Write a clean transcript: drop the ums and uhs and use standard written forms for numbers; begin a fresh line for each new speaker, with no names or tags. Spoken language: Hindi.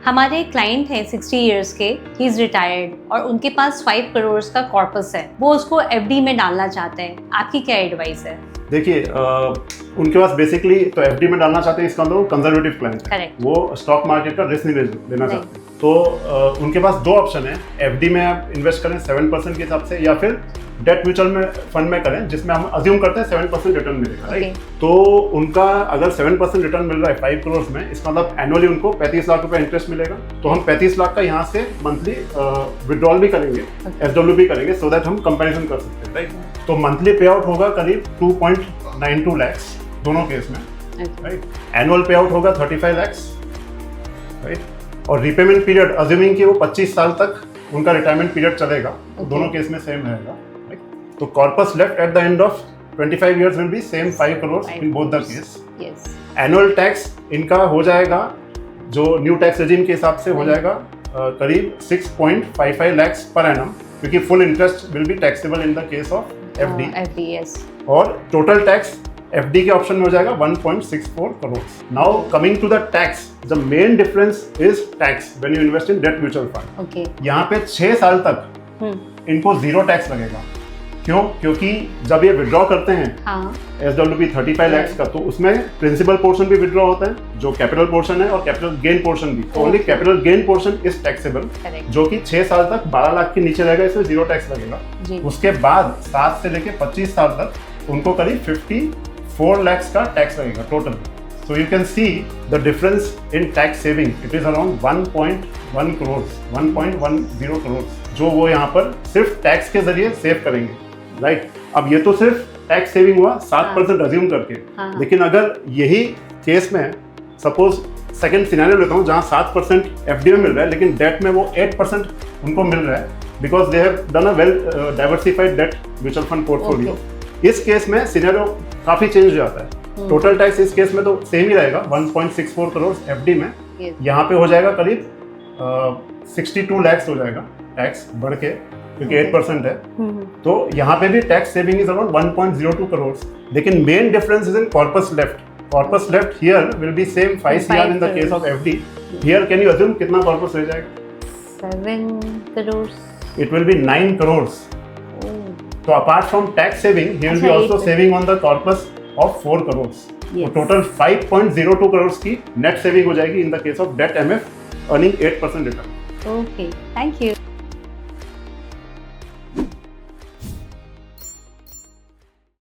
हमारे क्लाइंट हैं 60 इयर्स के, ही इज रिटायर्ड और उनके पास 5 करोड़ का कॉर्पस है, वो उसको एफडी में डालना चाहते हैं, आपकी क्या एडवाइस है?
देखिए उनके पास बेसिकली तो एफडी में डालना चाहते हैं, इसका मतलब कंजर्वेटिव क्लाइंट है, वो स्टॉक मार्केट का रिस्क नहीं लेना चाहते। तो उनके पास दो ऑप्शन है, एफडी में आप इन्वेस्ट करें 7% के हिसाब से, या फिर डेट म्यूचुअल में फंड में करें जिसमें हम अज्यूम करते हैं 7% रिटर्न मिलेगा, राइट? तो उनका अगर 7% रिटर्न मिल रहा है 5 करोड़ में, इसका मतलब एनुअली उनको 35 लाख रुपए इंटरेस्ट मिलेगा। तो हम 35 लाख का यहाँ से मंथली विड्रॉल भी करेंगे, एसडब्ल्यू भी करेंगे, सो दैट हम कंपैरिजन कर सकते हैं, राइट? तो मंथली पे आउट होगा करीब 2.92 लैक्स दोनों केस में, राइट? एनुअल पे आउट होगा 35 लैक्स, राइट? और रिपेमेंट पीरियड अज्यूमिंग कि वो 25 साल तक उनका रिटायरमेंट पीरियड चलेगा, दोनों केस में सेम रहेगा, राइट? तो corpus left at the end of 25 years will be same 5 crore in both the case. Annual tax इनका हो जाएगा जो न्यू टैक्स रेजिम के हिसाब से हो जाएगा करीब 6.55 लैक्स पर एनम, क्योंकि full interest will be taxable in the case of FD. और टोटल टैक्स एफडी के ऑप्शन में हो जाएगा 1.64 crore. Now coming to the tax, the main difference is tax when you invest in debt mutual fund. यहाँ पे 6 साल तक इनको जीरो टैक्स लगेगा। क्यों? क्योंकि जब ये विड्रॉ करते हैं एसडब्ल्यूपी 35 लैक्स का, तो उसमें प्रिंसिपल पोर्शन भी विड्रॉ होता है, जो कैपिटल पोर्शन है, और कैपिटल गेन पोर्शन भी। तो only capital gain portion is taxable, जो कि 6 साल तक 12 लाख के नीचे रहेगा, इसमें जीरो टैक्स लगेगा। उसके बाद 7 से लेके 25 साल तक उनको करीब 54 lakhs का टैक्स लगेगा total. So you can see the difference in tax saving. It is around 1.1 crores, 1.10 crores, जो वो यहाँ पर सिर्फ टैक्स के जरिए सेव करेंगे, राइट? अब ये तो सिर्फ टैक्स सेविंग हुआ 7% अज्यूम करके, लेकिन अगर यही केस में सपोज सेकंड सिनेरियो लेता हूँ जहाँ 7% एफडी में मिल रहा है, लेकिन डेट में वो 8% उनको मिल रहा है, because they have done a well diversified date mutual fund portfolio. इस केस में सिनेरियो काफी चेंज हो जाता है। टोटल टैक्स इस केस में तो सेम ही रहेगा 1.64 करोड़ एफडी में, यहाँ पे हो जाएगा करीब 62 लैक्स हो जाएगा टैक्स बढ़ के, क्योंकि 8% है। तो यहाँ पे भी tax saving is around 1.02 crore. लेकिन main difference is in corpus left. Corpus left here will be same 5 CR in the case of FD. Here can you assume कितना कॉर्पस रह जाएगा?
7 crore.
It will be 9 crore. So apart from tax saving, he will be also saving on the corpus of 4 crores. तो total 5.02 crores की net saving हो जाएगी in the case of debt MF earning 8% return.
Okay, thank you.